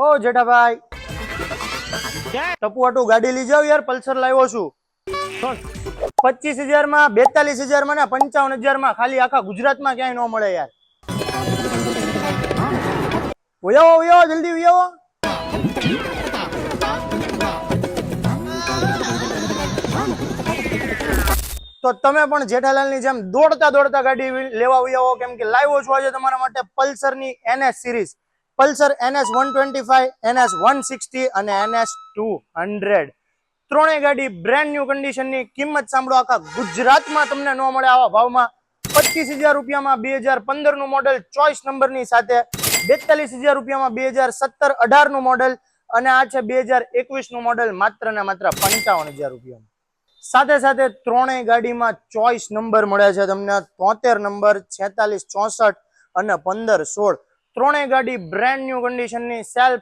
ઓ જેઠાભાઈ ટપુ આટુ ગાડી લઈ જાવ યાર, પલ્સર લાવ્યો છું 25,000 માં, 42,000 માં ને 55,000 માં, ખાલી આખા ગુજરાતમાં ક્યાંય ન મળે યાર. ઉયાવો જલ્દી ઉયાવો. તો તમે પણ જેઠાલાલની જેમ દોડતા દોડતા ગાડી લેવા ઉયાવો, કેમ કે લાવ્યો છું આજે તમારા માટે પલ્સરની NS series. Pulsar NS 125, NS 160 અને NS 200. ત્રણેય ગાડી બ્રેન્ડ ન્યુ કન્ડિશનની. કિંમત સાંભળો, આખા ગુજરાતમાં તમને ન મળે આવા ભાવમાં. 25,000 રૂપિયામાં 2015 નું મોડેલ ચોઈસ નંબરની સાથે, 42,000 રૂપિયામાં 2017-18 નું મોડેલ, અને આ છે 2021 નું મોડેલ માત્ર ને માત્ર 55,000 રૂપિયામાં. સાથે સાથે ત્રણેય ગાડીમાં ચોઈસ નંબર મળે છે તમને, 73 નંબર, 46, 64 અને 15, 16. ત્રણેય ગાડી બ્રેન્ડ ન્યુ કન્ડિશનની. સેલ્ફ